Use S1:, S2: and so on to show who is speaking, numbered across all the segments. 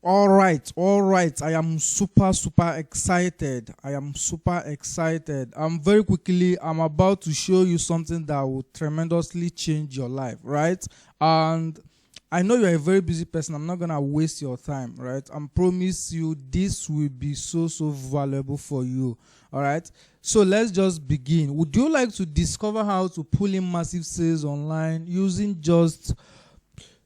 S1: All right. I am super excited. I am super excited. Very quickly, I'm about to show you something that will tremendously change your life, right? And I know you're a very busy person. I'm not gonna waste your time, right? I promise you this will be so valuable for you. All right. So let's just begin. Would you like to discover how to pull in massive sales online using just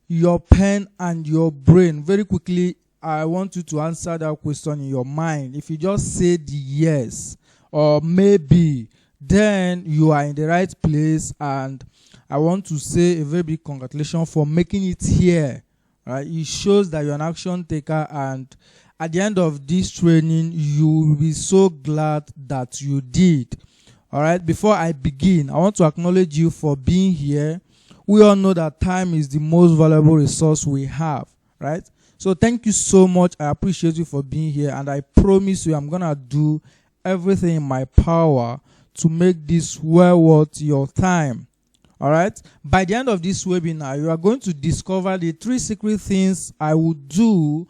S1: your pen and your brain? Very quickly, I want you to answer that question in your mind. If you just said yes or maybe, then you are in the right place, and I want to say a very big congratulations for making it here. Right? It shows that you're an action taker, and at the end of this training, you will be so glad that you did. All right. Before I begin, I want to acknowledge you for being here. We all know that time is the most valuable resource we have, right? So thank you so much. I appreciate you for being here, and I promise you I'm going to do everything in my power to make this well worth your time. All right? By the end of this webinar, you are going to discover the 3 secret things I would do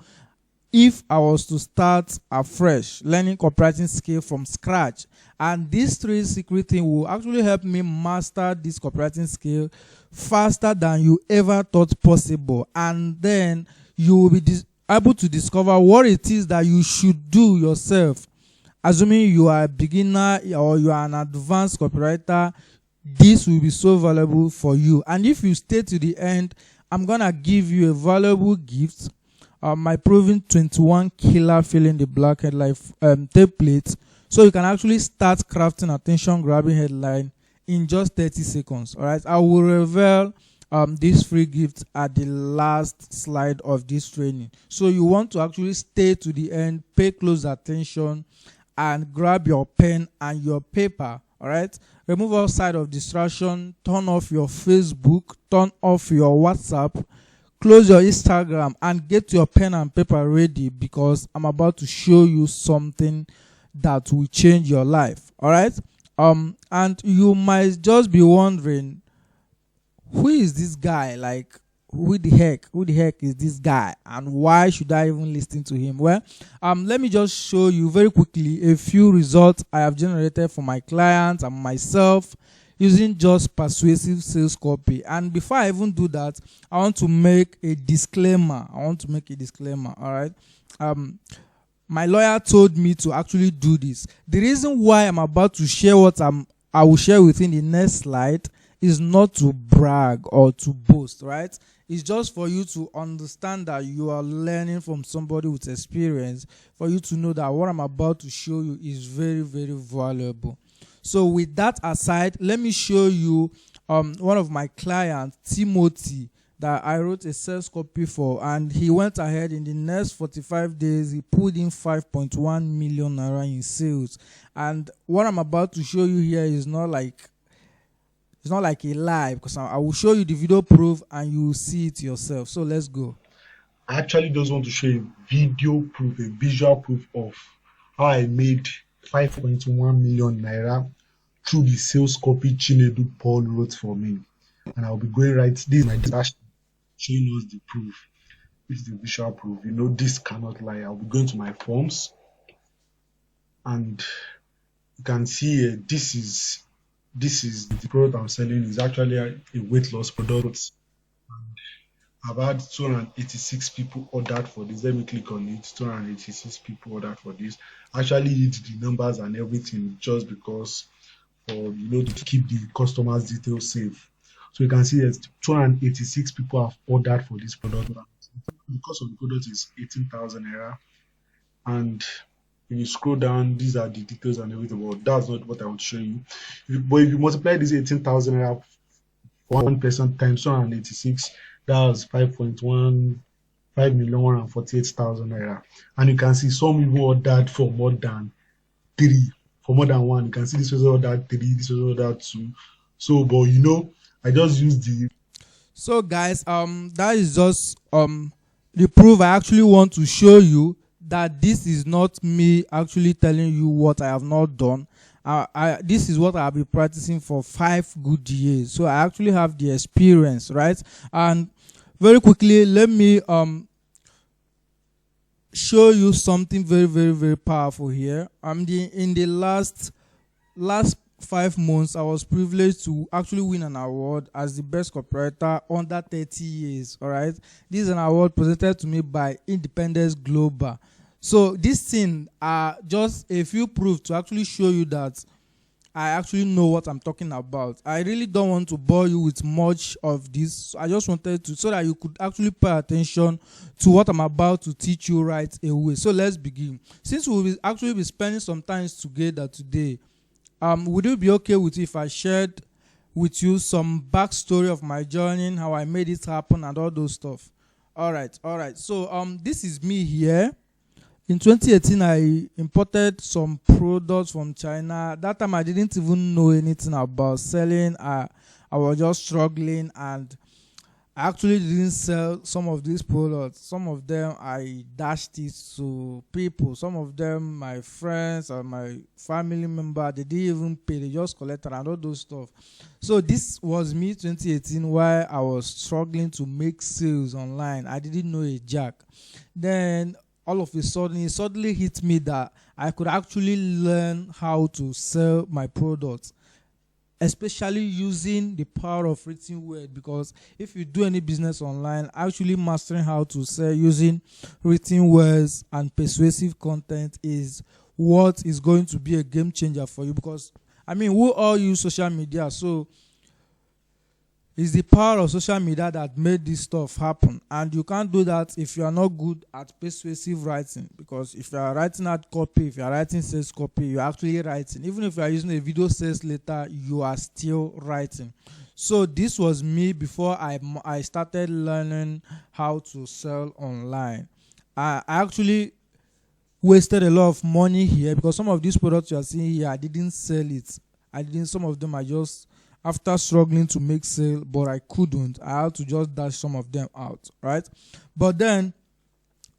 S1: if I was to start afresh, learning copywriting skill from scratch. And these 3 secret things will actually help me master this copywriting skill faster than you ever thought possible. And then you will be able to discover what it is that you should do yourself. Assuming you are a beginner or you are an advanced copywriter, this will be so valuable for you. And if you stay to the end, I'm going to give you a valuable gift. My proven 21 killer fill in the black headline template, so you can actually start crafting attention grabbing headline in just 30 seconds. All right, I will reveal this free gift at the last slide of this training, so you want to actually stay to the end, pay close attention, and grab your pen and your paper. All right, remove all side of distraction, turn off your Facebook, turn off your WhatsApp, close your Instagram, and get your pen and paper ready, because I'm about to show you something that will change your life. All right. And you might just be wondering, who is this guy? Like, who the heck is this guy, and why should I even listen to him? Well, let me just show you very quickly a few results I have generated for my clients and myself using just persuasive sales copy. And before I even do that, I want to make a disclaimer. All right. My lawyer told me to actually do this. The reason why I'm about to share what I will share within the next slide is not to brag or to boast, right? It's just for you to understand that you are learning from somebody with experience, for you to know that what I'm about to show you is very valuable. So with that aside, let me show you one of my clients, Timothy, that I wrote a sales copy for, and he went ahead in the next 45 days. He pulled in 5.1 million naira in sales. And what I'm about to show you here is not like a lie, because I will show you the video proof and you will see it yourself. So let's go.
S2: I actually just want to show you video proof, a visual proof of how I made 5.1 million naira through the sales copy Chinedu Paul wrote for me. And I'll be going right. This is my dashboard showing us the proof. This is the visual proof. You know, this cannot lie. I'll be going to my forms, and you can see here, this is the product I'm selling. Is actually a weight loss product. And I've had 286 people ordered for this. Let me click on it. 286 people ordered for this. I actually hid the numbers and everything just because to keep the customers' details safe. So you can see that 286 people have ordered for this product. The cost of the product is 18,000 naira. And when you scroll down, these are the details and everything. But that's not what I want to show you. But if you multiply this 18,000 naira for one person times 286, that's 5,148,000 naira. And you can see some people ordered for more than 3, for more than 1. You can see this was ordered 3, this was ordered 2. So, but I just used the.
S1: So guys, that is just the proof I actually want to show you that this is not me actually telling you what I have not done. This is what I have been practicing for 5 good years. So I actually have the experience, right? And very quickly, let me show you something very, very, very powerful here. In the last 5 months, I was privileged to actually win an award as the best copywriter under 30 years. All right, this is an award presented to me by Independence Global. So this thing are just a few proof to actually show you that I actually know what I'm talking about. I really don't want to bore you with much of this. So I just wanted to, so that you could actually pay attention to what I'm about to teach you right away. So let's begin. Since we will actually be spending some time together today, would it be okay with you if I shared with you some backstory of my journey, how I made it happen, and all those stuff? All right. So this is me here. In 2018, I imported some products from China. That time, I didn't even know anything about selling. I was just struggling, and I actually didn't sell some of these products. Some of them, I dashed it to people. Some of them, my friends and my family member, they didn't even pay. They just collected and all those stuff. So this was me 2018, while I was struggling to make sales online. I didn't know a jack. Then all of a sudden, it suddenly hit me that I could actually learn how to sell my products, especially using the power of written word. Because if you do any business online, actually mastering how to sell using written words and persuasive content is what is going to be a game changer for you. Because, we all use social media, so it's the power of social media that made this stuff happen. And you can't do that if you are not good at persuasive writing. Because if you are writing out copy, if you are writing sales copy, you're actually writing. Even if you are using a video sales letter, you are still writing. So this was me before I started learning how to sell online. I actually wasted a lot of money here, because some of these products you are seeing here, I didn't sell it. Some of them I just, after struggling to make sale, but I couldn't. I had to just dash some of them out, right? But then,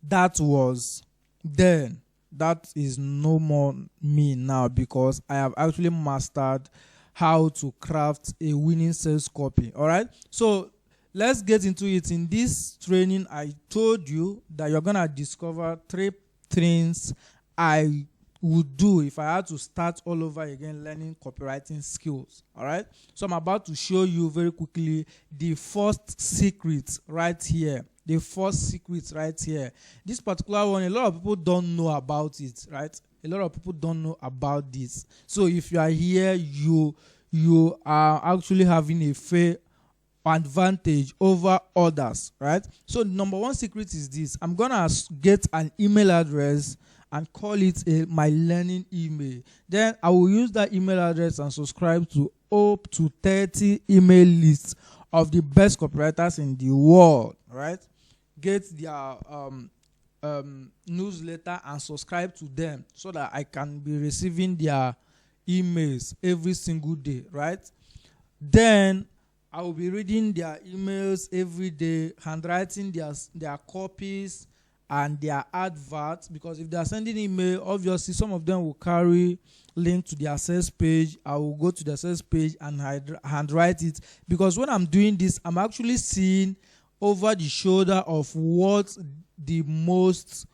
S1: that was then. That is no more me now, because I have actually mastered how to craft a winning sales copy, all right? So let's get into it. In this training, I told you that you're going to discover 3 things I would do if I had to start all over again learning copywriting skills. All right. So I'm about to show you very quickly the first secret right here. The first secret right here. This particular one, a lot of people don't know about it, right? A lot of people don't know about this. So if you are here, you are actually having a fair advantage over others, right? So number one secret is this. I'm gonna get an email address and call it my learning email. Then I will use that email address and subscribe to up to 30 email lists of the best copywriters in the world, right? Get their newsletter and subscribe to them so that I can be receiving their emails every single day, right? Then I will be reading their emails every day, handwriting their copies and their adverts, because if they are sending email, obviously some of them will carry link to their sales page. I will go to the sales page and handwrite it, because when I'm doing this, I'm actually seeing over the shoulder of what the most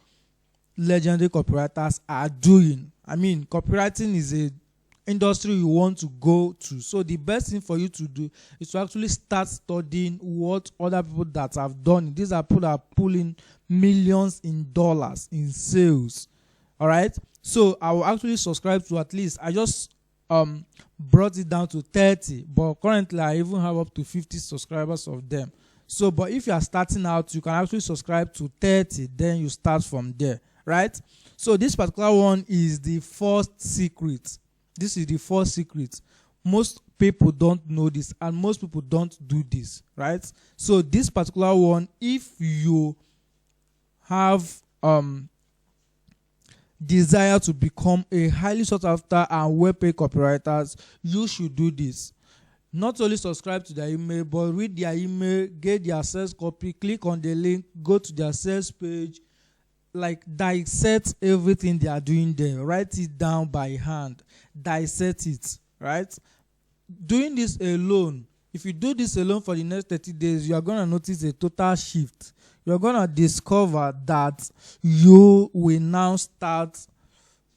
S1: legendary copywriters are doing. Copywriting is a industry you want to go to. So the best thing for you to do is to actually start studying what other people that have done it. These are people that are pulling millions in dollars in sales. All right. So I will actually subscribe to at least, I just brought it down to 30, but currently I even have up to 50 subscribers of them. So, but if you are starting out, you can actually subscribe to 30, then you start from there, right? So this particular one is the first secret. This is the first secret. Most people don't know this, and most people don't do this, right? So this particular one, if you have desire to become a highly sought after and well-paid copywriter, you should do this. Not only subscribe to their email, but read their email, get their sales copy, click on the link, go to their sales page, like dissect everything they are doing there. Write it down by hand. Dissect it, right? Doing this alone, if you do this alone for the next 30 days, you are going to notice a total shift. you're gonna discover that you will now start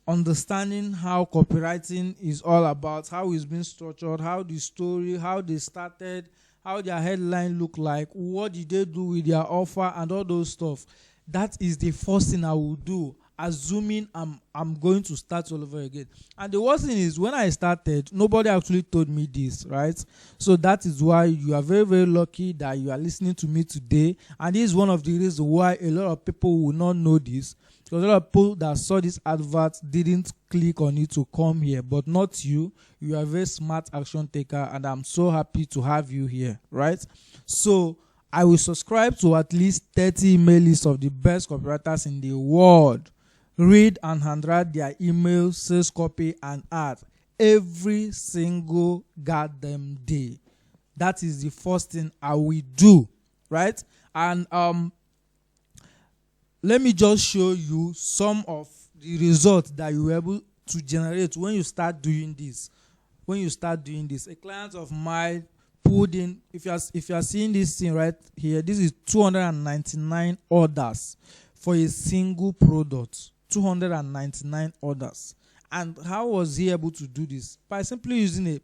S1: understanding how copywriting is all about, how it's been structured, how the story, how they started, how their headline look like, what did they do with their offer, and all those stuff. That is the first thing I will do, assuming I'm going to start all over again. And the worst thing is, when I started, nobody actually told me this, right? So that is why you are very, very lucky that you are listening to me today. And this is one of the reasons why a lot of people will not know this, because a lot of people that saw this advert didn't click on it to come here, but not you. You are a very smart action taker, and I'm so happy to have you here, right? So I will subscribe to at least 30 email lists of the best copywriters in the world. Read and handwrite their emails, sales copy, and art every single goddamn day. That is the first thing I will do, right? And let me just show you some of the results that you were able to generate when you start doing this. A client of mine pulled in, if you are seeing this thing right here, this is 299 orders for a single product. 299 orders. And how was he able to do this? By simply using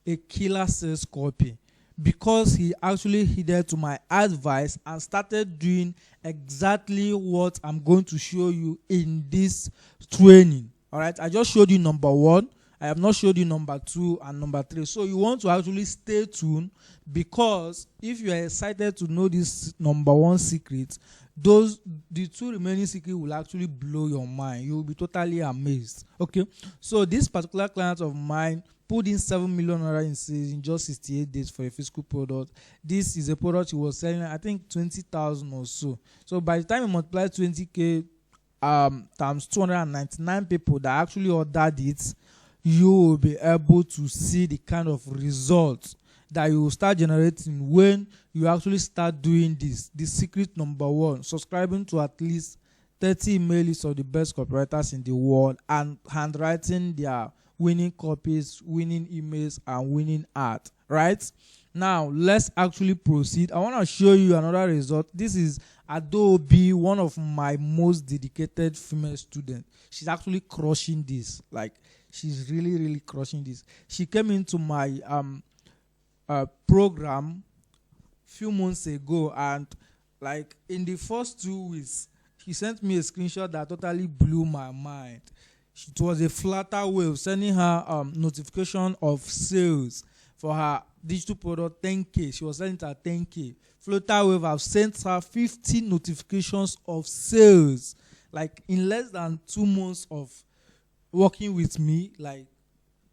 S1: a killer sales copy, because he actually heeded to my advice and started doing exactly what I'm going to show you in this training. All right, I just showed you number 1. I have not showed you number 2 and number 3. So you want to actually stay tuned, because if you are excited to know this number 1 secret, the 2 remaining secrets will actually blow your mind. You will be totally amazed. Okay, so this particular client of mine put in 7 million naira in sales in just 68 days for a physical product. This is a product he was selling, I think, 20,000 or so. So by the time you multiply 20k times 299 people that actually ordered it, you will be able to see the kind of results that you will start generating when you actually start doing this. The secret number 1, subscribing to at least 30 email lists of the best copywriters in the world and handwriting their winning copies, winning emails, and winning art, right? Now, let's actually proceed. I want to show you another result. This is Adobe, one of my most dedicated female students. She's actually crushing this. Like, she's really, really crushing this. She came into my program few months ago, and like in the first 2 weeks, she sent me a screenshot that totally blew my mind. It was a Flutter Wave sending her notification of sales for her digital product 10k. She was selling it at 10k. Flutter Wave have sent her 50 notifications of sales. Like in less than 2 months of working with me, like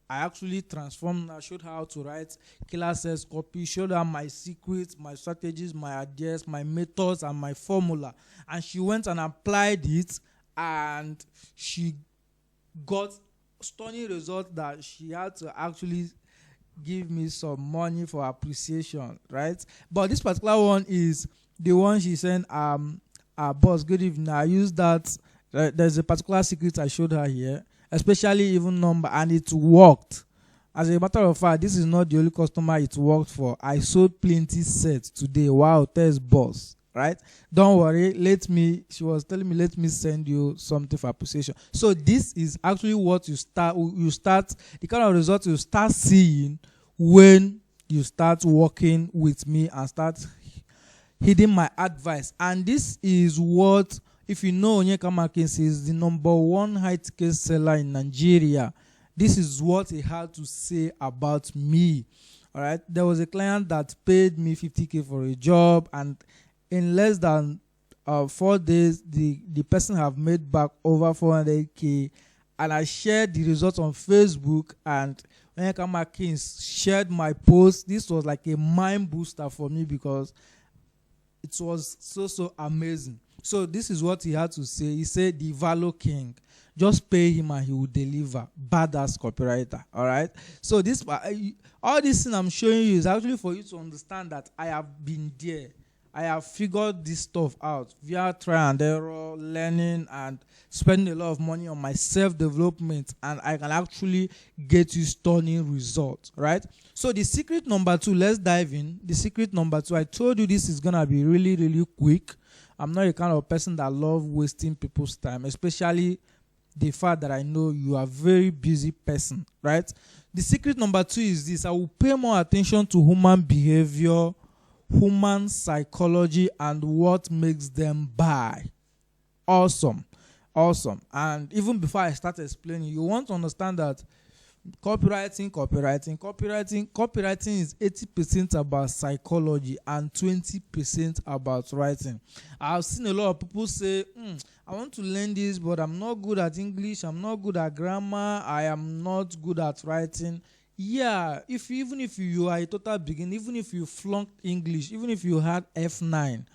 S1: I actually transformed her, showed her how to write killer sales copy, showed her my secrets, my strategies, my ideas, my methods, and my formula. And she went and applied it, and she got stunning results that she had to actually give me some money for appreciation, right? But this particular one is the one she sent, boss, good evening. I used that. There's a particular secret I showed her here, especially even number, and it worked. As a matter of fact, this is not the only customer it worked for. I sold plenty sets today. Wow, thanks, boss. Right? Don't worry. She was telling me, let me send you something for appreciation. So this is actually what you start, the kind of results you start seeing when you start working with me and start heeding my advice. And this is what, if you know Onyeka Mackenzie is the number 1 high-ticket seller in Nigeria, this is what he had to say about me. All right? There was a client that paid me 50k for a job, and in less than 4 days, the person have made back over 400k, and I shared the results on Facebook, and Onyeka Mackenzie shared my post. This was like a mind booster for me because it was so amazing. So this is what he had to say. He said, the Valo King, just pay him and he will deliver. Badass copywriter. All right. So this, all this thing I'm showing you is actually for you to understand that I have been there. I have figured this stuff out via trial and error, learning, and spending a lot of money on my self-development, and I can actually get you stunning results, right? So the secret number 2, let's dive in. The secret number 2, I told you this is going to be really, really quick. I'm not a kind of person that love wasting people's time, especially the fact that I know you are a very busy person, right? The secret number 2 is this: I will pay more attention to human behavior, human psychology, and what makes them buy. Awesome. And even before I start explaining, you want to understand that copywriting is 80% about psychology and 20% about writing. I've seen a lot of people say, I want to learn this, but I'm not good at English, I'm not good at grammar, I am not good at writing. Yeah, even if you are a total beginner, even if you flunked English, even if you had F9,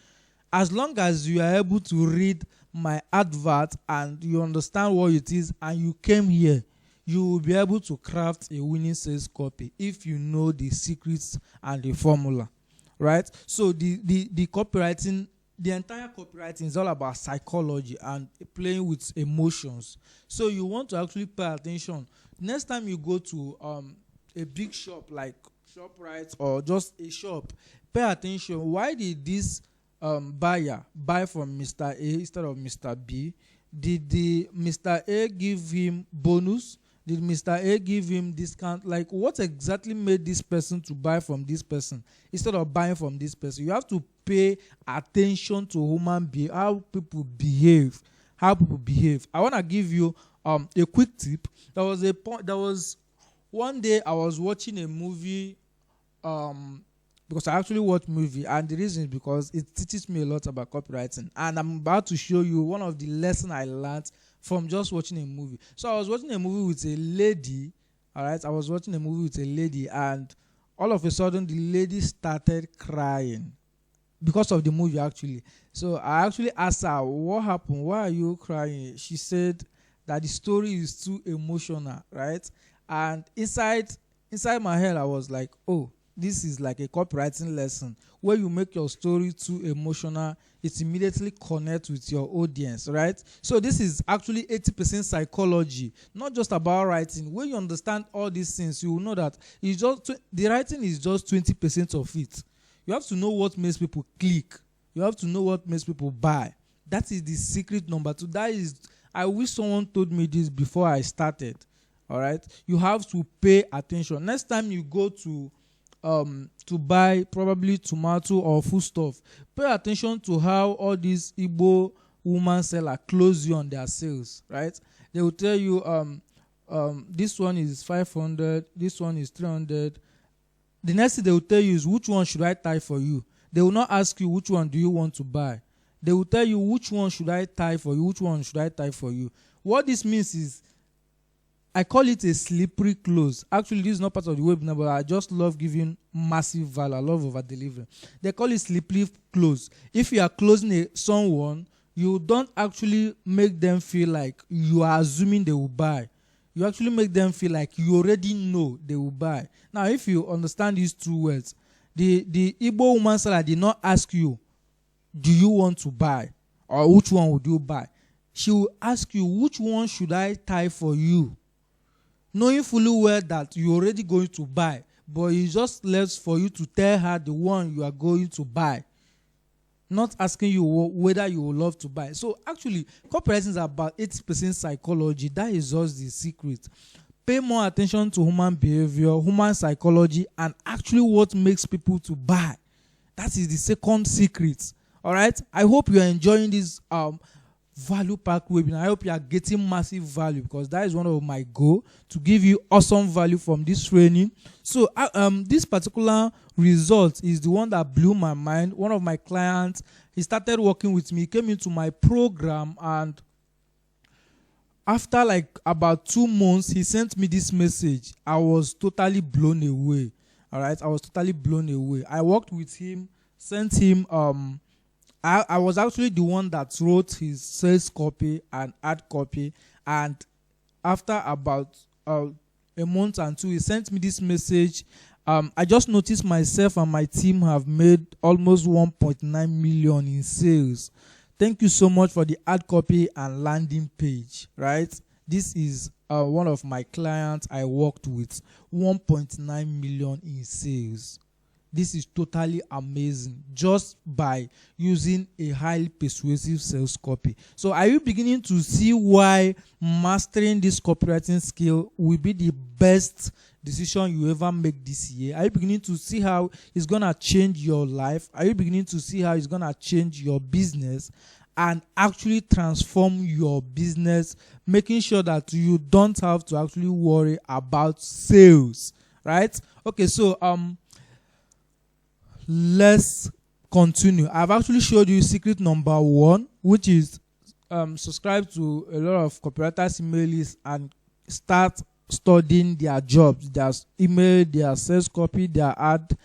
S1: as long as you are able to read my advert and you understand what it is and you came here, you will be able to craft a winning sales copy if you know the secrets and the formula, right? So the copywriting, the entire copywriting is all about psychology and playing with emotions. So you want to actually pay attention. Next time you go to a big shop like ShopRite or just a shop, pay attention. Why did this buyer buy from Mr. A instead of Mr. B? Did the Mr. A give him bonus? Did Mr. A give him discount? Like, what exactly made this person to buy from this person instead of buying from this person? You have to pay attention to human behavior, how people behave. I want to give you a quick tip. There was one day I was watching a movie, because I actually watch movie, and the reason is because it teaches me a lot about copywriting, and I'm about to show you one of the lessons I learned from just watching a movie. So I was watching a movie with a lady, and all of a sudden the lady started crying because of the movie, actually. So I actually asked her, what happened? Why are you crying? She said that the story is too emotional, right? And inside my head, I was like, oh, this is like a copywriting lesson where you make your story too emotional, it immediately connects with your audience, right? So this is actually 80% psychology, not just about writing. When you understand all these things, you will know that the writing is just 20% of it. You have to know what makes people click. You have to know what makes people buy. That is the secret number 2. I wish someone told me this before I started. All right, you have to pay attention. Next time you go to buy probably tomato or foodstuff, pay attention to how all these Igbo woman seller close you on their sales, right? They will tell you this one is 500, this one is 300. The next thing they will tell you is, which one should I tie for you? They will not ask you which one do you want to buy. They will tell you, which one should I tie for you, which one should I tie for you. What this means is, I call it a slippery close. Actually, this is not part of the webinar, but I just love giving massive value. I love over delivering. They call it slippery close. If you are closing someone, you don't actually make them feel like you are assuming they will buy. You actually make them feel like you already know they will buy. Now, if you understand these 2 words, the Igbo woman seller did not ask you, do you want to buy? Or which one would you buy? She will ask you, which one should I tie for you? Knowing fully well that you're already going to buy, but it's just left for you to tell her the one you are going to buy, not asking you whether you would love to buy. So actually, copywriting is about 80% psychology. That is just the secret. Pay more attention to human behavior, human psychology, and actually what makes people to buy. That is the second secret. All right. I hope you are enjoying this value pack webinar. I hope you are getting massive value, because that is one of my goals, to give you awesome value from this training. So this particular result is the one that blew my mind. One of my clients, he started working with me, came into my program, and after like about 2 months, he sent me this message. I was totally blown away. All right, I was totally blown away. I worked with him, sent him I was actually the one that wrote his sales copy and ad copy, and after about a month and 2, he sent me this message. I just noticed myself and my team have made almost 1.9 million in sales. Thank you so much for the ad copy and landing page, right? This is one of my clients I worked with, 1.9 million in sales. This is totally amazing just by using a highly persuasive sales copy. So are you beginning to see why mastering this copywriting skill will be the best decision you ever make this year? Are you beginning to see how it's going to change your life? Are you beginning to see how it's going to change your business and actually transform your business, making sure that you don't have to actually worry about sales, right? Okay, so let's continue. I've actually showed you secret number 1, which is subscribe to a lot of copywriters' email lists and start studying their jobs, their email, their sales copy, their ad.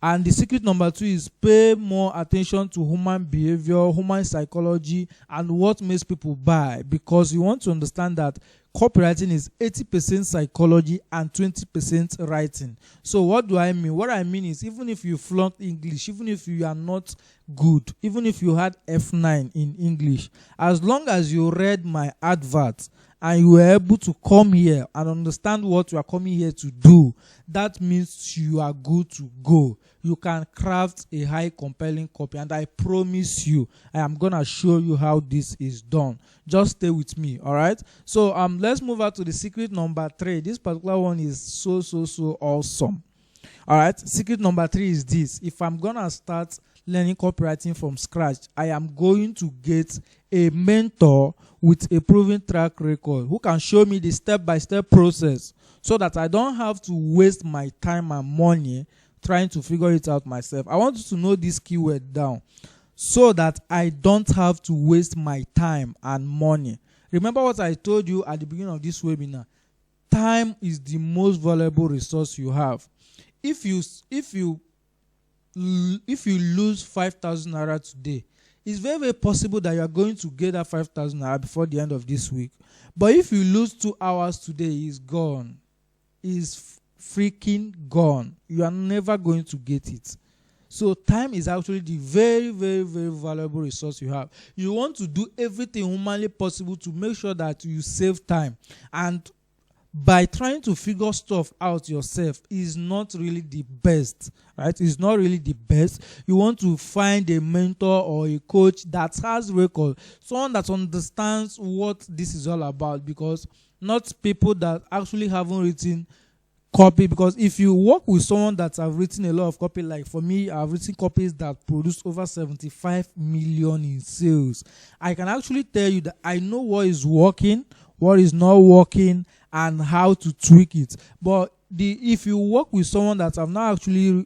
S1: And the secret number 2 is pay more attention to human behavior, human psychology, and what makes people buy, because you want to understand that copywriting is 80% psychology and 20% writing. So what do I mean? What I mean is, even if you flunk English, even if you are not good, even if you had F9 in English, as long as you read my advert and you were able to come here and understand what you are coming here to do, that means you are good to go. You can craft a high compelling copy, and I promise you, I am gonna show you how this is done. Just stay with me, all right? So let's move on to the secret number 3. This particular one is so awesome. All right, secret number 3 is this: if I'm gonna start learning copywriting from scratch, I am going to get a mentor with a proven track record who can show me the step-by-step process, so that I don't have to waste my time and money trying to figure it out myself. I want you to know this keyword down, so that I don't have to waste my time and money. Remember what I told you at the beginning of this webinar: time is the most valuable resource you have. If you lose 5,000 naira today, it's very possible that you are going to get that 5,000 naira before the end of this week. But if you lose 2 hours today, it's gone. It's freaking gone. You are never going to get it. So time is actually the very valuable resource you have. You want to do everything humanly possible to make sure that you save time. And by trying to figure stuff out yourself is not really the best, right? It's not really the best. You want to find a mentor or a coach that has record, someone that understands what this is all about, because not people that actually haven't written copy. Because if you work with someone that have written a lot of copy, like for me, I've written copies that produce over 75 million in sales, I can actually tell you that I know what is working, what is not working, and how to tweak it. But if you work with someone that have not actually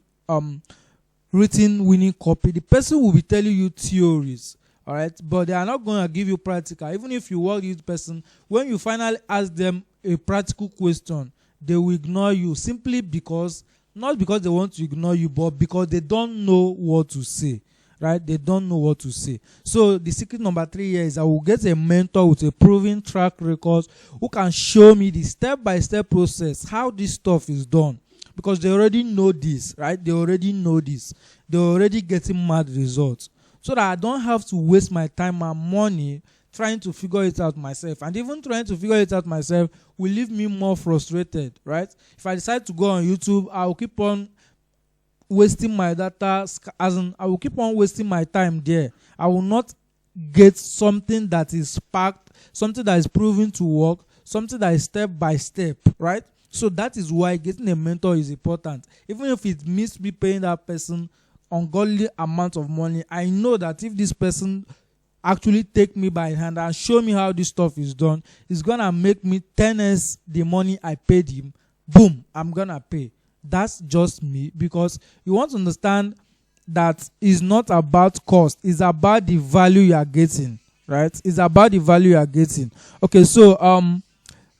S1: written winning copy, the person will be telling you theories, all right, but they are not going to give you practical. Even if you work with this person, when you finally ask them a practical question, they will ignore you, simply because, not because they want to ignore you, but because they don't know what to say. Right? They don't know what to say. So the secret number 3 here is I will get a mentor with a proven track record who can show me the step-by-step process, how this stuff is done. Because they already know this, right? They already know this. They're already getting mad results. So that I don't have to waste my time and money trying to figure it out myself. And even trying to figure it out myself will leave me more frustrated, right? If I decide to go on YouTube, I will keep on wasting my data, as in I will keep on wasting my time there. I will not get something that is packed, something that is proven to work, something that is step by step, right? So that is why getting a mentor is important. Even if it means me paying that person ungodly amount of money, I know that if this person actually take me by hand and show me how this stuff is done, it's gonna make me 10x the money I paid him. Boom, I'm gonna pay. That's just me, because you want to understand that it's not about cost, it's about the value you are getting, right? It's about the value you are getting. Okay, so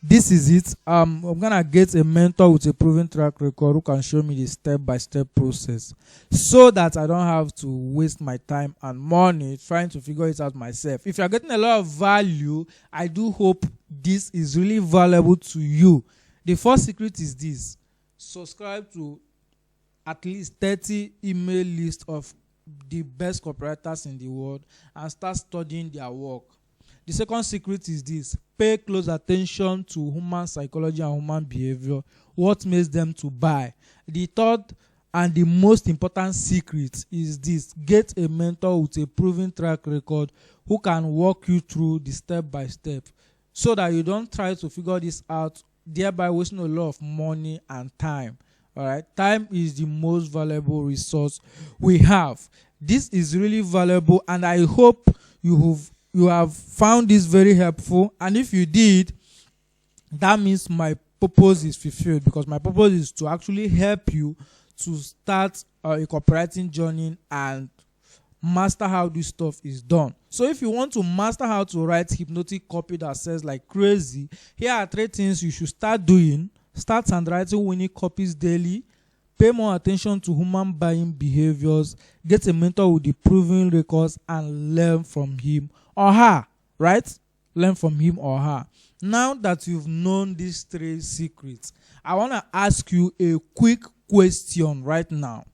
S1: this is it. I'm gonna get a mentor with a proven track record who can show me the step-by-step process, so that I don't have to waste my time and money trying to figure it out myself. If you're getting a lot of value, I do hope this is really valuable to you. The first secret is this: subscribe to at least 30 email list of the best copywriters in the world and start studying their work. The second secret is this: pay close attention to human psychology and human behavior, what makes them to buy. The third And the most important secret is this: get a mentor with a proven track record who can walk you through the step by step, so that you don't try to figure this out, thereby wasting a lot of money and time. All right, time is the most valuable resource we have. This is really valuable, and I hope you have found this very helpful. And if you did, that means my purpose is fulfilled, because my purpose is to actually help you to start a copywriting journey and master how this stuff is done. So if you want to master how to write hypnotic copy that sells like crazy, here are 3 things you should start doing. Start handwriting winning copies daily. Pay more attention to human buying behaviors. Get a mentor with the proven records and learn from him or her, right? Learn from him or her. Now that you've known these 3 secrets, I want to ask you a quick question right now.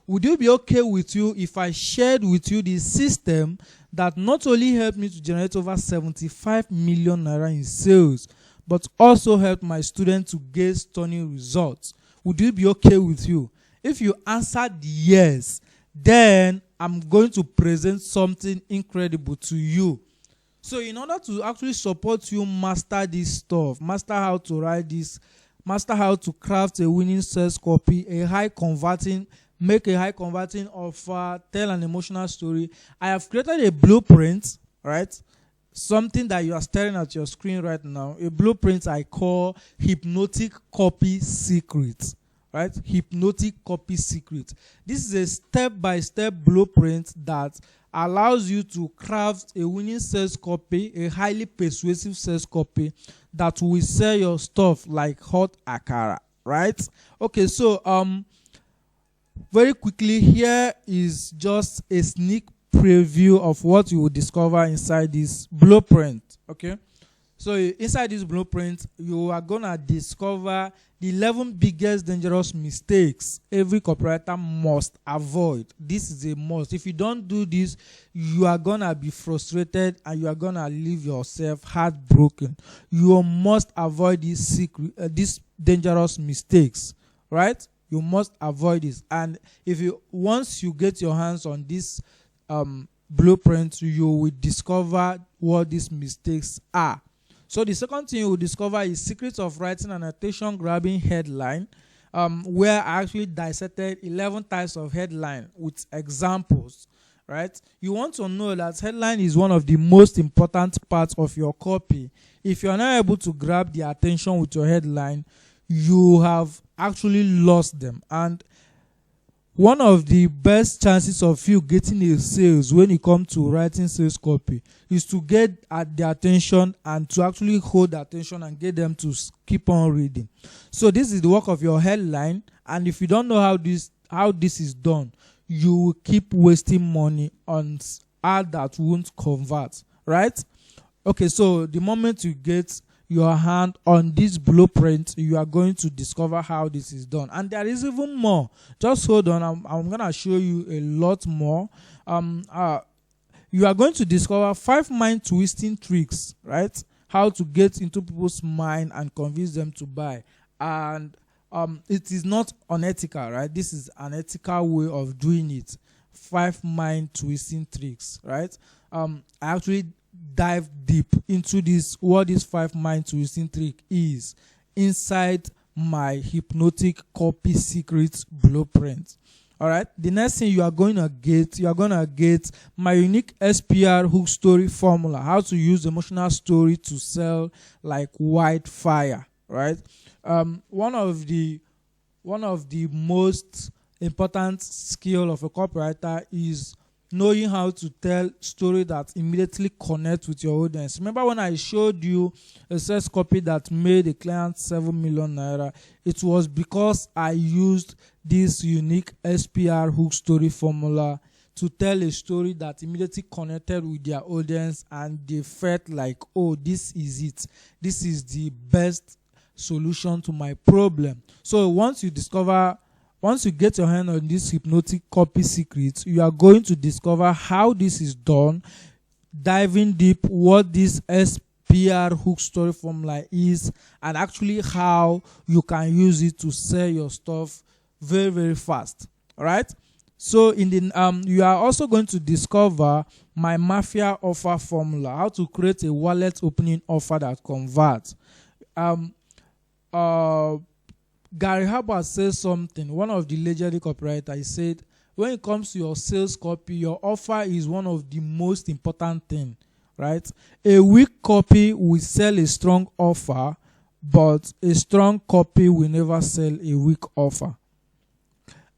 S1: Would you be okay with you if I shared with you the system that not only helped me to generate over 75 million naira in sales, but also helped my students to get stunning results? Would you be okay with you? If you answered yes, then I'm going to present something incredible to you. So in order to actually support you master this stuff, master how to write this, master how to craft a winning sales copy, make a high converting offer, tell an emotional story, I have created a blueprint, right? Something that you are staring at your screen right now, a blueprint I call Hypnotic Copy Secret, right? Hypnotic Copy Secret. This is a step-by-step blueprint that allows you to craft a winning sales copy, a highly persuasive sales copy that will sell your stuff like hot akara, right? Okay, so very quickly, here is just a sneak preview of what you will discover inside this blueprint. Okay, so inside this blueprint, you are gonna discover the 11 biggest dangerous mistakes every copywriter must avoid. This is a must. If you don't do this, you are gonna be frustrated and you are gonna leave yourself heartbroken. You must avoid these dangerous mistakes, right? You must avoid this. And once you get your hands on this blueprint, you will discover what these mistakes are. So the second thing you will discover is secrets of writing an attention-grabbing headline, where I actually dissected 11 types of headline with examples, right? You want to know that headline is one of the most important parts of your copy. If you are not able to grab the attention with your headline, you have actually lost them. And one of the best chances of you getting a sales when it comes to writing sales copy is to get at their attention and to actually hold their attention and get them to keep on reading. So this is the work of your headline, and if you don't know how this is done, you will keep wasting money on ad that won't convert, right? Okay, so the moment you get your hand on this blueprint, you are going to discover how this is done. And there is even more. Just hold on. I'm going to show you a lot more. You are going to discover 5 mind twisting tricks, right? How to get into people's mind and convince them to buy. And it is not unethical, right? This is an ethical way of doing it. 5 mind twisting tricks, right? I actually dive deep into what this 5 mind twisting trick is inside my Hypnotic Copy Secrets blueprint. All right, the next thing you are going to get my unique SPR hook story formula, how to use emotional story to sell like wildfire, right? One of the most important skill of a copywriter is knowing how to tell story that immediately connect with your audience. Remember when I showed you a sales copy that made a client 7 million naira? It was because I used this unique SPR hook story formula to tell a story that immediately connected with their audience, and they felt like, oh, this is it. This is the best solution to my problem. So once you get your hand on this Hypnotic Copy Secrets, you are going to discover how this is done, diving deep what this SPR hook story formula is, and actually how you can use it to sell your stuff very, very fast. All right. So in the you are also going to discover my mafia offer formula, how to create a wallet opening offer that converts. Gary Herbert says something. One of the legendary copywriters, he said, when it comes to your sales copy, your offer is one of the most important thing, right? A weak copy will sell a strong offer, but a strong copy will never sell a weak offer.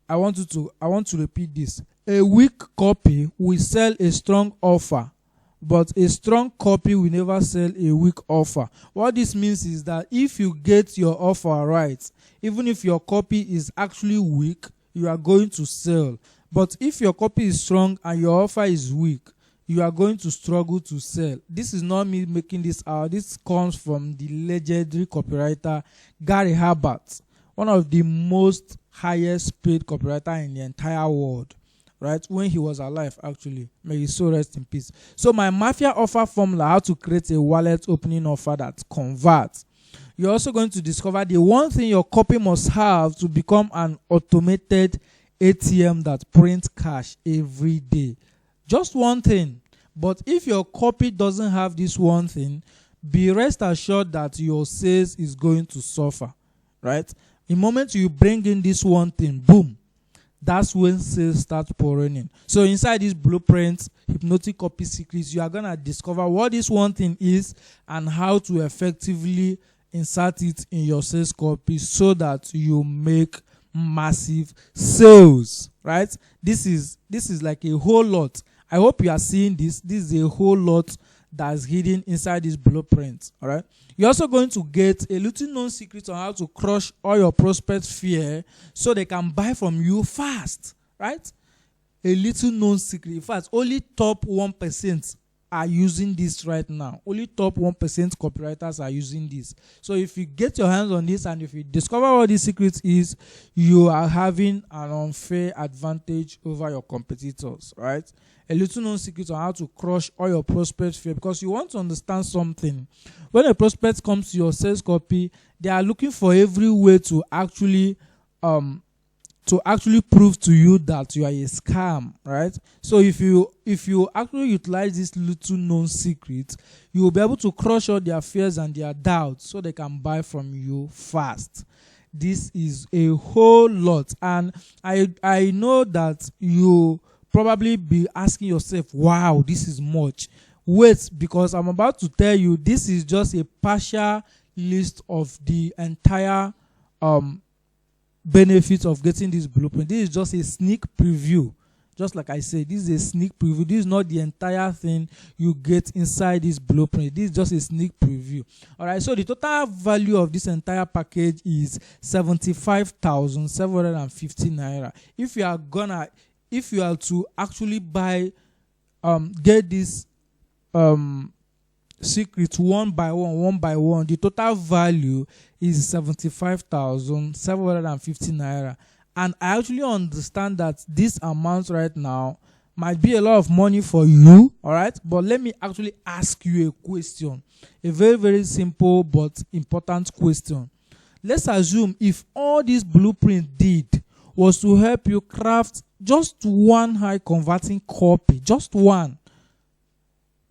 S1: I want to repeat this. A weak copy will sell a strong offer, but a strong copy will never sell a weak offer. What this means is that if you get your offer right, even if your copy is actually weak, you are going to sell. But if your copy is strong and your offer is weak, you are going to struggle to sell. This is not me making this out. This comes from the legendary copywriter Gary Herbert, one of the most highest paid copywriter in the entire world, right? When he was alive, actually. May his soul rest in peace. So my mafia offer formula, how to create a wallet opening offer that converts. You're also going to discover the one thing your copy must have to become an automated ATM that prints cash every day. Just one thing. But if your copy doesn't have this one thing, be rest assured that your sales is going to suffer, right? The moment you bring in this one thing, boom, that's when sales start pouring in. So inside this blueprint, hypnotic copy secrets, you are going to discover what this one thing is and how to effectively insert it in your sales copy so that you make massive sales, right? This is like a whole lot. I hope you are seeing this. This is a whole lot that's hidden inside this blueprint. All right. You're also going to get a little known secret on how to crush all your prospects' fear so they can buy from you fast. Right? A little known secret. In fact, only top 1% are using this right now. Only top 1% copywriters are using this. So if you get your hands on this and if you discover what this secret is, you are having an unfair advantage over your competitors, right? A little known secret on how to crush all your prospect fear, because you want to understand something. When a prospect comes to your sales copy, they are looking for every way to actually prove to you that you are a scam, right? So if you actually utilize this little known secret, you will be able to crush all their fears and their doubts so they can buy from you fast. This is a whole lot, and I know that you probably be asking yourself, wow, this is much. Wait, because I'm about to tell you this is just a partial list of the entire benefits of getting this blueprint. This is just a sneak preview. Just like I said, this is a sneak preview. This is not the entire thing you get inside this blueprint. This is just a sneak preview. All right, so the total value of this entire package is 75,750 naira. If you are to actually buy, get this secret one by one, the total value is 75,750 naira. And I actually understand that this amount right now might be a lot of money for you, all right? But let me actually ask you a question, a very, very simple but important question. Let's assume if all this blueprint did was to help you craft just one high converting copy, just one.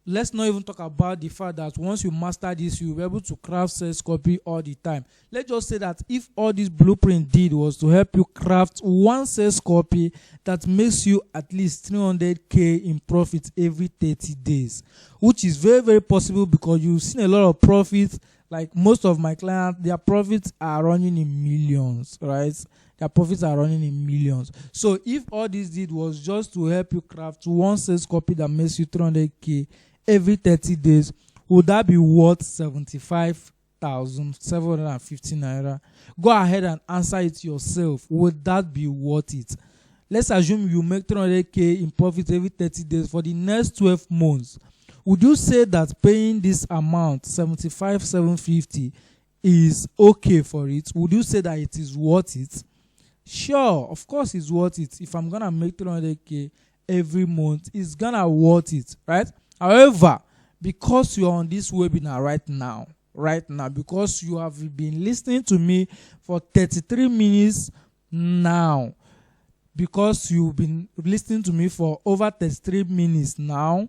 S1: Let's not even talk about the fact that once you master this, you'll be able to craft sales copy all the time. Let's just say that if all this blueprint did was to help you craft one sales copy that makes you at least 300K in profit every 30 days, which is very, very possible because you've seen a lot of profits. Like most of my clients, their profits are running in millions, right? Their profits are running in millions. So if all this did was just to help you craft one sales copy that makes you 300K every 30 days, would that be worth 75,750 naira? Go ahead and answer it yourself. Would that be worth it? Let's assume you make 300K in profit every 30 days for the next 12 months. Would you say that paying this amount, 75,750, is okay for it? Would you say that it is worth it? Sure, of course it's worth it. If I'm going to make 300K every month, it's going to worth it, right? However, because you're on this webinar right now, because you have been listening to me for 33 minutes now, because you've been listening to me for over 33 minutes now.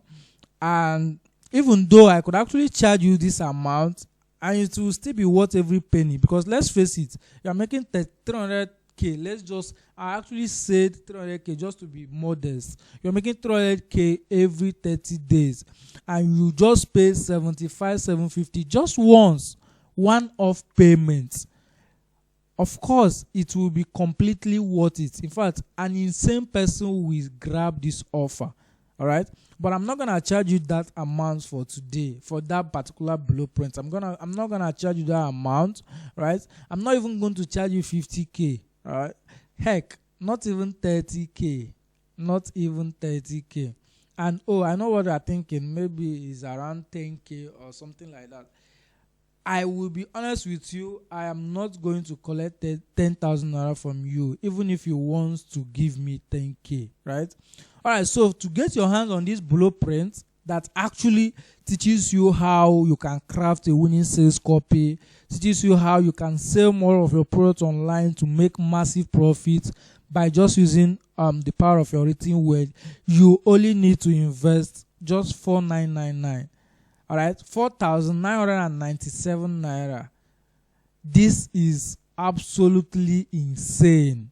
S1: And even though I could actually charge you this amount, and it will still be worth every penny, because let's face it, you're making 300k. I actually said 300k just to be modest. You're making 300k every 30 days, and you just pay 750 just once, one-off payment. Of course, it will be completely worth it. In fact, an insane person will grab this offer. All right, but I'm not gonna charge you that amount for today for that particular blueprint. I'm not gonna charge you that amount, right? I'm not even going to charge you 50k. All right, heck, not even 30k, not even 30k. And I know what you're thinking. Maybe it's around 10k or something like that. I will be honest with you, I am not going to collect 10,000 naira from you, even if you want to give me 10k, right? All right, so to get your hands on this blueprint that actually teaches you how you can craft a winning sales copy, teaches you how you can sell more of your product online to make massive profits by just using the power of your written word, you only need to invest just 4,999. All right, 4,997 naira. This is absolutely insane.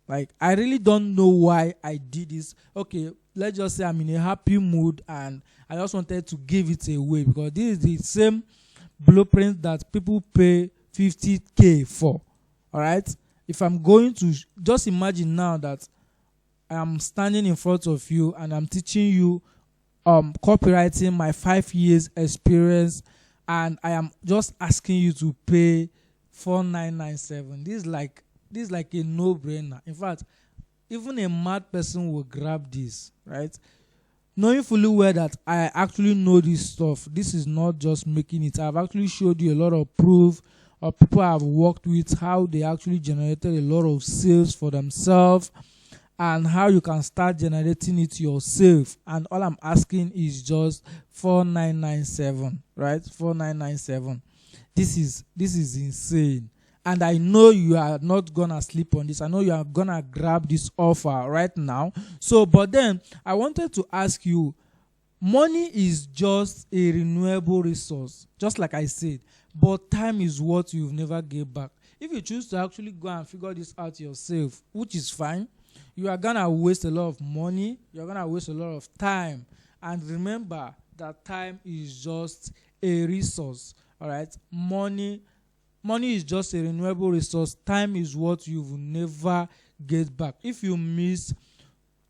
S1: Like, I really don't know why I did this. Okay, let's just say I'm in a happy mood and I just wanted to give it away, because this is the same blueprint that people pay 50k for. All right, if I'm going to just imagine now that I'm standing in front of you and I'm teaching you copywriting, my 5 years experience, and I am just asking you to pay 4,997. This is like a no-brainer. In fact, even a mad person will grab this, right? Knowing fully well that I actually know this stuff. This is not just making it. I've actually showed you a lot of proof of people I've worked with, how they actually generated a lot of sales for themselves, and how you can start generating it yourself. And all I'm asking is just 4,997, right? 4,997. This is insane. And I know you are not gonna sleep on this. I know you are gonna grab this offer right now. So, but then I wanted to ask you, money is just a renewable resource, just like I said, but time is what you've never get back. If you choose to actually go and figure this out yourself, which is fine, you are gonna waste a lot of money, you're gonna waste a lot of time. And remember that time is just a resource. All right, money is just a renewable resource. Time is what you will never get back. If you miss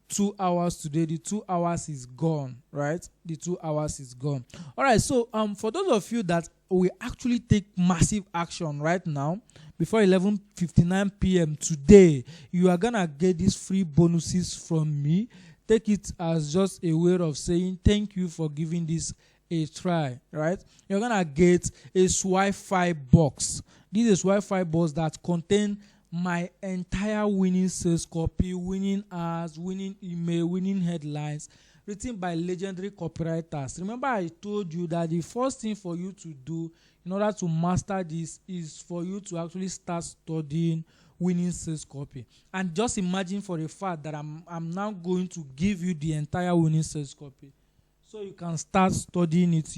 S1: 2 hours today, the 2 hours is gone, right? The 2 hours is gone. All right, so for those of you that will actually take massive action right now, before 11:59 p.m. today, you are gonna get these free bonuses from me. Take it as just a way of saying thank you for giving this a try, right? You're gonna get a Wi-Fi box. This is Wi-Fi box that contain my entire winning sales copy, winning ads, winning email, winning headlines, written by legendary copywriters. Remember, I told you that the first thing for you to do in order to master this is for you to actually start studying winning sales copy. And just imagine for a fact that I'm now going to give you the entire winning sales copy, so you can start studying it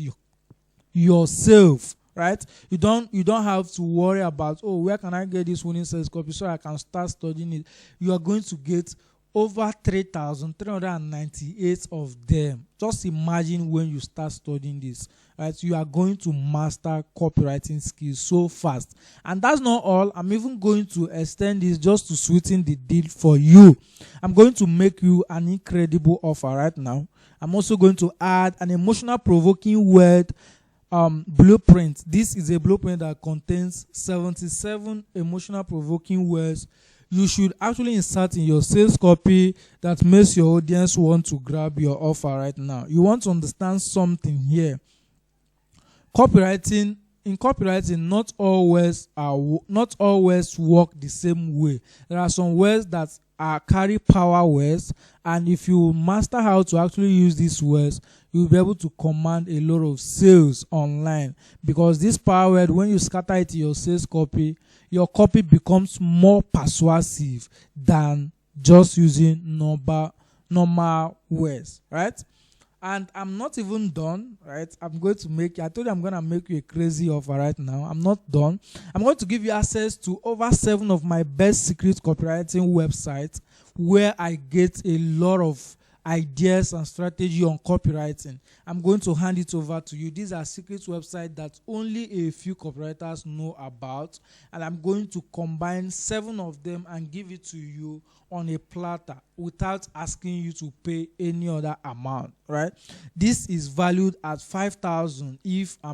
S1: yourself, right? You don't have to worry about, where can I get this winning sales copy so I can start studying it. You are going to get over 3,398 of them. Just imagine when you start studying this, right? You are going to master copywriting skills so fast. And that's not all. I'm even going to extend this just to sweeten the deal for you. I'm going to make you an incredible offer right now. I'm also going to add an emotional provoking word blueprint. This is a blueprint that contains 77 emotional provoking words you should actually insert in your sales copy that makes your audience want to grab your offer right now. You want to understand something here. In copywriting, not all words work the same way. There are some words that carry power words, and if you master how to actually use these words, you'll be able to command a lot of sales online, because this power word, when you scatter it in your sales copy, your copy becomes more persuasive than just using normal words, right? And I'm not even done, right? I told you I'm going to make you a crazy offer right now. I'm not done. I'm going to give you access to over 7 of my best secret copywriting websites, where I get a lot of ideas and strategy on copywriting. I'm going to hand it over to you. These are secret websites that only a few copywriters know about, and I'm going to combine 7 of them and give it to you on a platter without asking you to pay any other amount, right? This is valued at 5,000. If I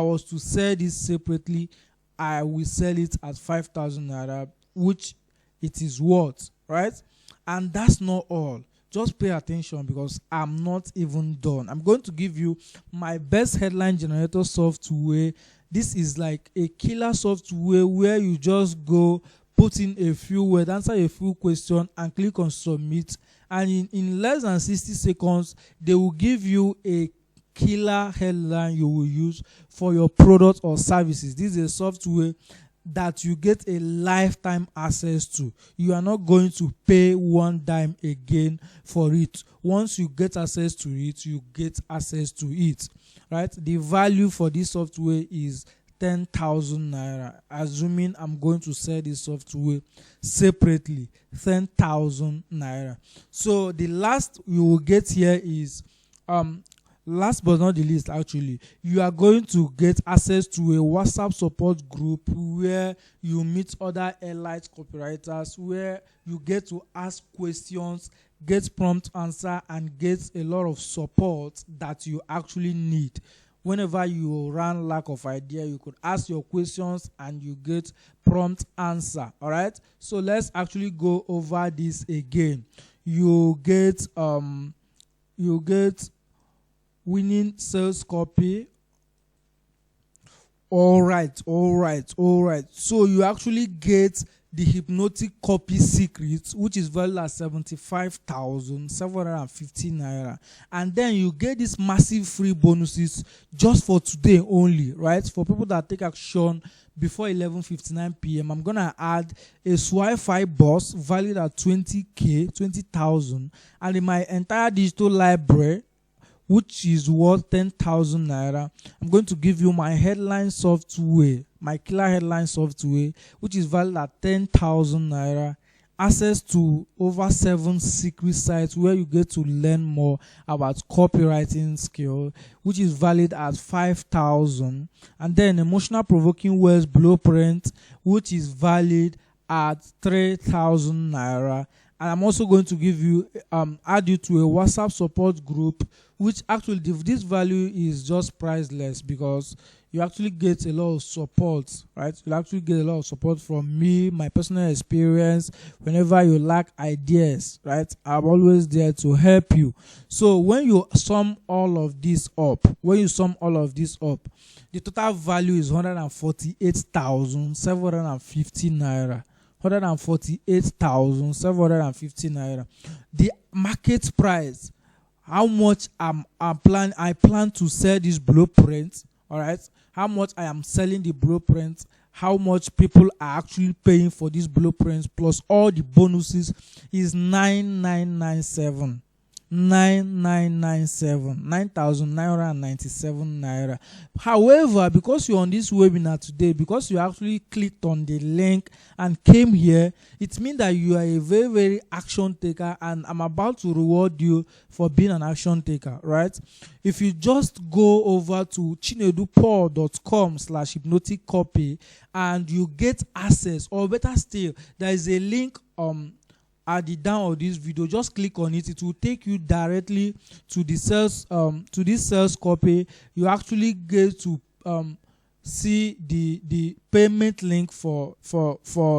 S1: was to sell this separately, I will sell it at 5,000 naira, which it is worth, right? And that's not all. Just pay attention, because I'm not even done. I'm going to give you my best headline generator software. This is like a killer software where you just go, put in a few words, answer a few questions, and click on submit. And in less than 60 seconds, they will give you a killer headline you will use for your product or services. This is a software that you get a lifetime access to. You are not going to pay one dime again for it. Once you get access to it, you get access to it, right? The value for this software is 10,000 naira. Assuming I'm going to sell this software separately, 10,000 naira. So the last you will get here is last but not the least, actually, you are going to get access to a WhatsApp support group where you meet other elite copywriters, where you get to ask questions, get prompt answer, and get a lot of support that you actually need. Whenever you run lack of idea, you could ask your questions and you get prompt answer. All right. So let's actually go over this again. You get winning sales copy. All right. So you actually get the hypnotic copy secrets, which is valued at 75,750 naira, and then you get these massive free bonuses just for today only, right? For people that take action before 11:59 p.m. I'm gonna add a Wi-Fi bus valued at 20,000, and in my entire digital library, which is worth 10,000 naira, I'm going to give you my headline software, my killer headline software, which is valued at 10,000 naira, access to over 7 secret sites where you get to learn more about copywriting skill, which is valued at 5,000, and then emotional provoking words blueprint, which is valued at 3,000 naira. And I'm also going to give you add you to a WhatsApp support group, which actually this value is just priceless, because you actually get a lot of support, right? You actually get a lot of support from me, my personal experience. Whenever you lack ideas, right, I'm always there to help you. So when you sum all of this up, the total value is 148,750 naira. 148,750 naira. The market price, how much I plan to sell this blueprint, all right? How much I am selling the blueprint, how much people are actually paying for these blueprints, plus all the bonuses, is 9,997 9,997 naira. However, because you're on this webinar today, because you actually clicked on the link and came here, it means that you are a very, very action taker, and I'm about to reward you for being an action taker, right? If you just go over to chinedupaul.com/hypnotic copy and you get access, or better still, there is a link at the down of this video. Just click on it. It will take you directly to the sales to this sales copy. You actually get to see the payment link for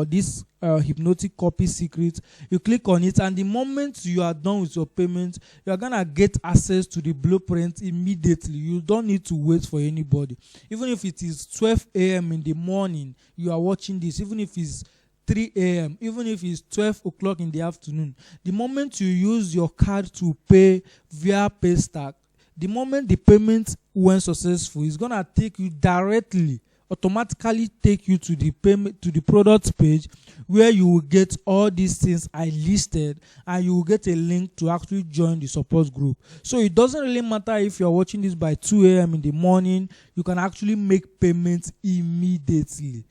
S1: this hypnotic copy secret. You click on it, and the moment you are done with your payment, you are gonna get access to the blueprint immediately. You don't need to wait for anybody. Even if it is 12 a.m. in the morning, you are watching this, even if it's 3 a.m., even if it's 12 o'clock in the afternoon, the moment you use your card to pay via Paystack, the moment the payment went successful, it's gonna take you directly, automatically take you to the payment, to the product page, where you will get all these things I listed, and you will get a link to actually join the support group. So it doesn't really matter if you're watching this by 2 a.m. in the morning, you can actually make payments immediately.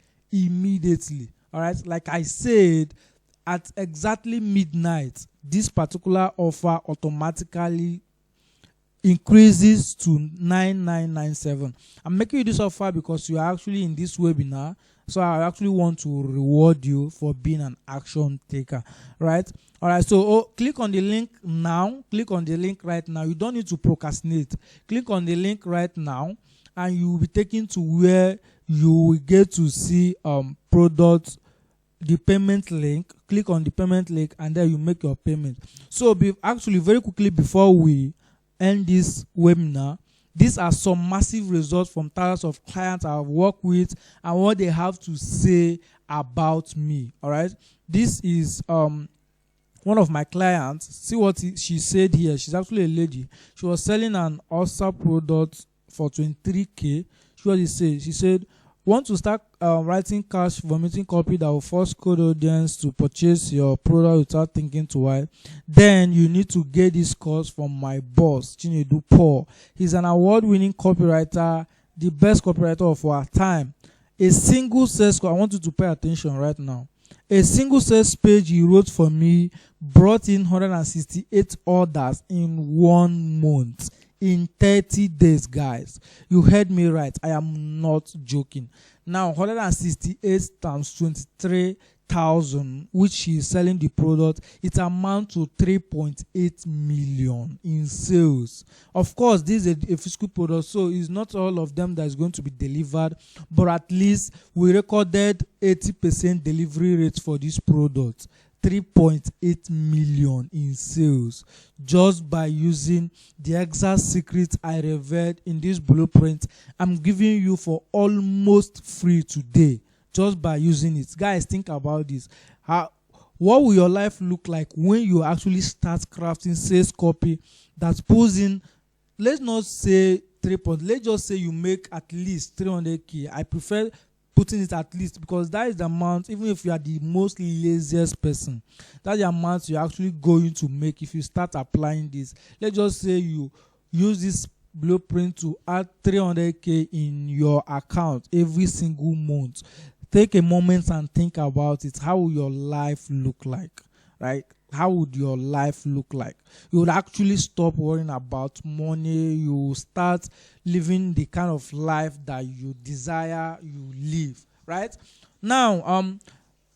S1: All right, like I said, at exactly midnight, this particular offer automatically increases to 9997. I'm making you this offer because you are actually in this webinar, so I actually want to reward you for being an action taker, right? All right, so click on the link now. Click on the link right now. You don't need to procrastinate. Click on the link right now, and you will be taken to where you will get to see products, the payment link. Click on the payment link, and then you make your payment. So actually very quickly before we end this webinar, these are some massive results from thousands of clients I've worked with and what they have to say about me. All right, this is one of my clients. See what she said here. She's actually a lady. She was selling an Ulcer product for 23k. She said, want to start writing cash vomiting copy that will force code audience to purchase your product without thinking twice? Then you need to get this course from my boss, Chinedu Paul. He's an award-winning copywriter, the best copywriter of our time. A single sales, I want you to pay attention right now. A single sales page he wrote for me brought in 168 orders in 1 month. In 30 days, guys. You heard me right. I am not joking. Now, 168 times 23,000, which she is selling the product, it amounts to 3.8 million in sales. Of course, this is a physical product, so it's not all of them that is going to be delivered, but at least we recorded 80% delivery rate for this product. 3.8 million in sales just by using the exact secret I revealed in this blueprint I'm giving you for almost free today, just by using it. Guys, think about this. What will your life look like when you actually start crafting sales copy that pulls in, let's not say 3 points, let's just say you make at least 300k. I prefer putting it at least, because that is the amount, even if you are the most laziest person, that's the amount you're actually going to make if you start applying this. Let's just say you use this blueprint to add 300k in your account every single month. Take a moment and think about it. How will your life look like, right? How would your life look like? You would actually stop worrying about money. You start living the kind of life that you desire you live, right? Now,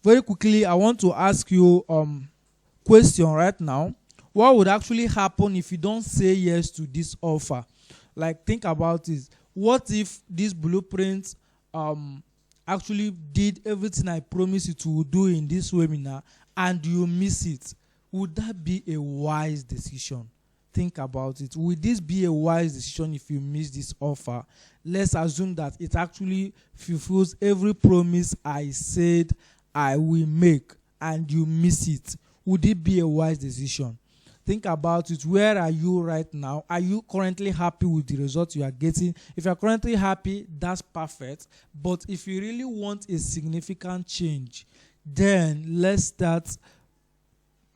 S1: very quickly, I want to ask you question right now. What would actually happen if you don't say yes to this offer? Like, think about this. What if this blueprint actually did everything I promised you to do in this webinar and you miss it? Would that be a wise decision? Think about it. Would this be a wise decision if you miss this offer? Let's assume that it actually fulfills every promise I said I will make and you miss it. Would it be a wise decision? Think about it. Where are you right now? Are you currently happy with the results you are getting? If you are currently happy, that's perfect. But if you really want a significant change, then let's start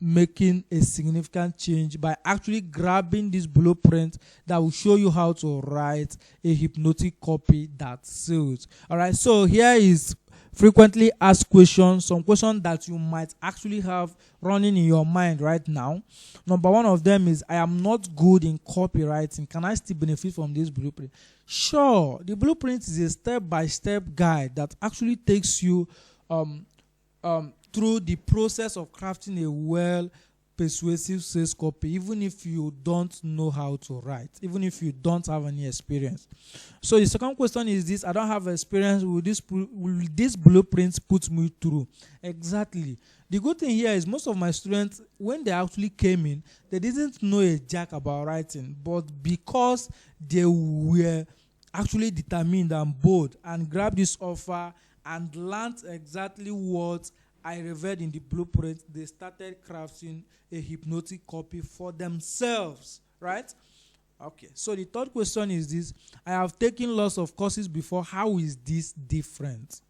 S1: making a significant change by actually grabbing this blueprint that will show you how to write a hypnotic copy that sells. All right, so here is frequently asked questions, some questions that you might actually have running in your mind right now. Number one of them is, I am not good in copywriting. Can I still benefit from this blueprint? Sure, the blueprint is a step-by-step guide that actually takes you through the process of crafting a well persuasive sales copy, even if you don't know how to write, even if you don't have any experience. So the second question is this: I don't have experience. Will this blueprint put me through? Exactly. The good thing here is most of my students, when they actually came in, they didn't know a jack about writing, but because they were actually determined and bold and grabbed this offer and learned exactly what I revealed in the blueprint, they started crafting a hypnotic copy for themselves, right? Okay, so the third question is this: I have taken lots of courses before. How is this different?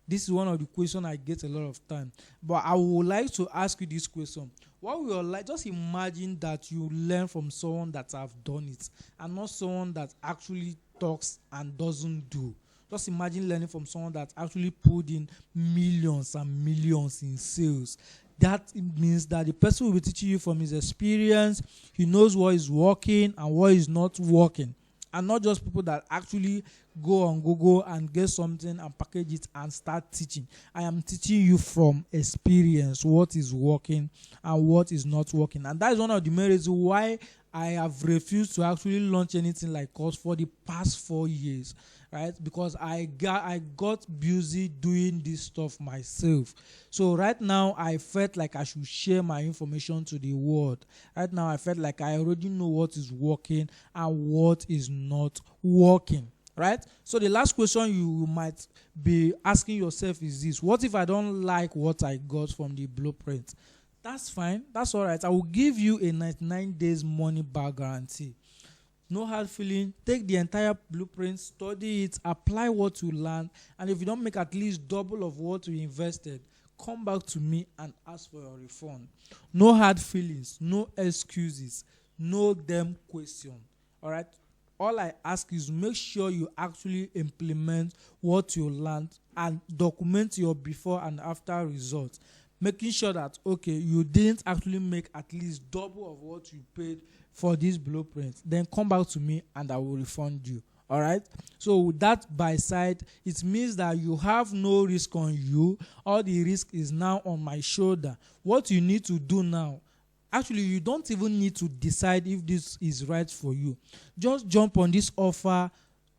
S1: This is one of the questions I get a lot of time. But I would like to ask you this question. What we are like, just imagine that you learn from someone that have done it and not someone that actually talks and doesn't do. Just imagine learning from someone that actually put in millions and millions in sales. That means that the person will be teaching you from his experience. He knows what is working and what is not working. And not just people that actually go on Google and get something and package it and start teaching. I am teaching you from experience what is working and what is not working. And that is one of the main reasons why I have refused to actually launch anything like course for the past 4 years, right? Because I got busy doing this stuff myself. So right now I felt like I should share my information to the world. Right now I felt like I already know what is working and what is not working, right? So the last question you might be asking yourself is this: what if I don't like what I got from the blueprint? That's fine. That's all right. I will give you a 99 days money back guarantee. No hard feeling. Take the entire blueprint, study it, apply what you learn, and if you don't make at least double of what you invested, come back to me and ask for your refund. No hard feelings, no excuses, no damn question. All right? All I ask is make sure you actually implement what you learned and document your before and after results. Making sure that, okay, you didn't actually make at least double of what you paid for this blueprint. Then come back to me and I will refund you. All right? So with that by side, it means that you have no risk on you. All the risk is now on my shoulder. What you need to do now, actually, you don't even need to decide if this is right for you. Just jump on this offer,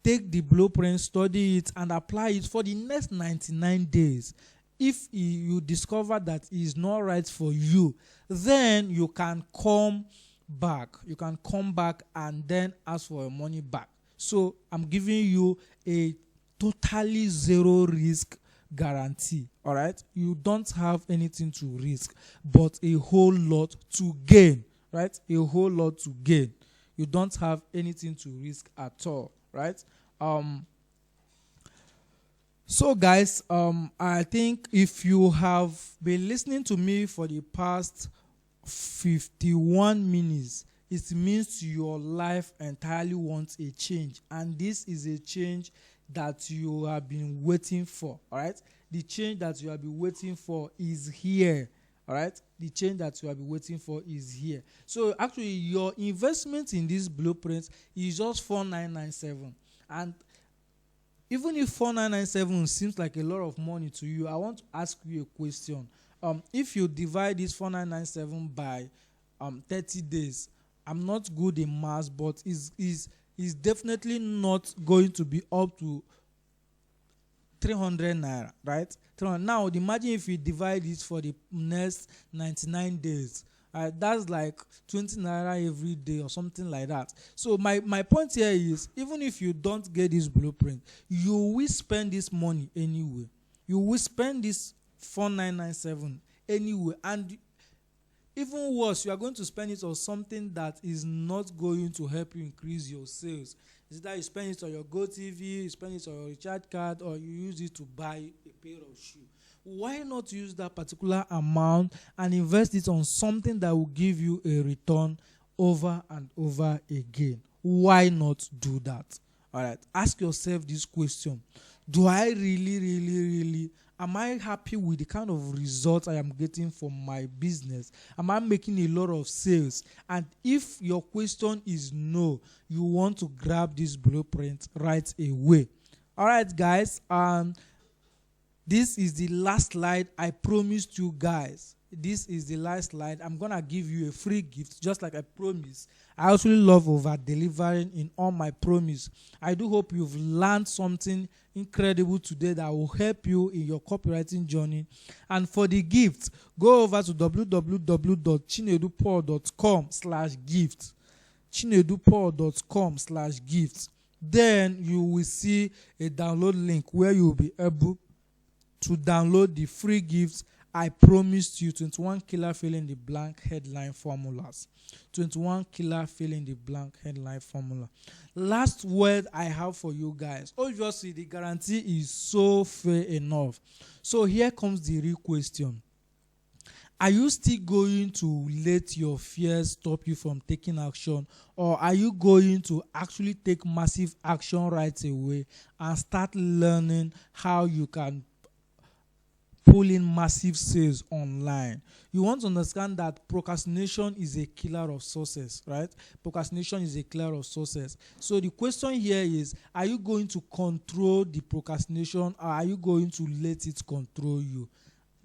S1: take the blueprint, study it, and apply it for the next 99 days. If you discover that it is not right for you, then you can come back. You can come back and then ask for your money back. So I'm giving you a totally zero risk guarantee. All right, you don't have anything to risk, but a whole lot to gain. Right, a whole lot to gain. You don't have anything to risk at all. Right. So guys, I think if you have been listening to me for the past 51 minutes, it means your life entirely wants a change, and this is a change that you have been waiting for. All right, the change that you have been waiting for is here. All right, the change that you have been waiting for is here. So actually, your investment in this blueprint is just 4997, and even if 4997 seems like a lot of money to you, I want to ask you a question. If you divide this 4997 by 30 days, I'm not good in maths, but is definitely not going to be up to 300 naira, right? Now, imagine if you divide it for the next 99 days. That's like 20 naira every day or something like that. So my point here is, even if you don't get this blueprint, you will spend this money anyway. You will spend this 4997 anyway. And even worse, you are going to spend it on something that is not going to help you increase your sales. Is that you spend it on your GoTV, you spend it on your recharge card, or you use it to buy a pair of shoes. Why not use that particular amount and invest it on something that will give you a return over and over again? Why not do that? All right. Ask yourself this question. Do I really, am I happy with the kind of results I am getting from my business? Am I making a lot of sales? And if your question is no, you want to grab this blueprint right away. All right, guys. This is the last slide. I promised you guys. This is the last slide. I'm going to give you a free gift, just like I promised. I actually love over-delivering in all my promise. I do hope you've learned something incredible today that will help you in your copywriting journey. And for the gift, go over to www.chinedupaul.com/gift. chinedupaul.com/gift. Then you will see a download link where you will be able to download the free gifts I promised you 21 killer fill in the blank headline formulas. 21 killer fill in the blank headline formula. Last word I have for you guys. Obviously, the guarantee is so fair enough. So here comes the real question. Are you still going to let your fears stop you from taking action, or are you going to actually take massive action right away and start learning how you can pull in massive sales online? You want to understand that procrastination is a killer of success, right? Procrastination is a killer of success. So the question here is, are you going to control the procrastination, or are you going to let it control you?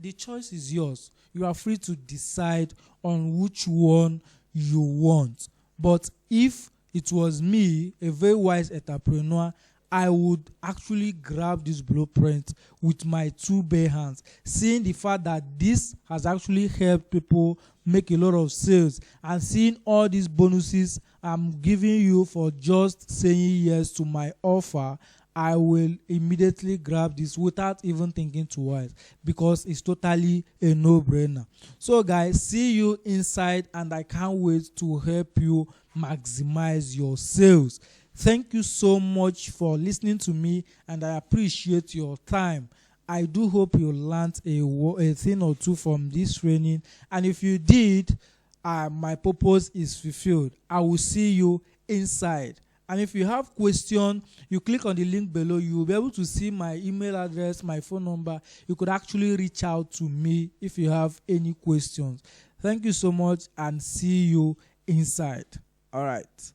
S1: The choice is yours. You are free to decide on which one you want. But if it was me, a very wise entrepreneur, I would actually grab this blueprint with my two bare hands, seeing the fact that this has actually helped people make a lot of sales, and seeing all these bonuses I'm giving you for just saying yes to my offer. I will immediately grab this without even thinking twice, because it's totally a no-brainer. So guys, see you inside, and I can't wait to help you maximize your sales. Thank you so much for listening to me, and I appreciate your time. I do hope you learned a thing or two from this training, and if you did, my purpose is fulfilled. I will see you inside. And if you have questions, you click on the link below. You will be able to see my email address, my phone number. You could actually reach out to me if you have any questions. Thank you so much, and see you inside. All right.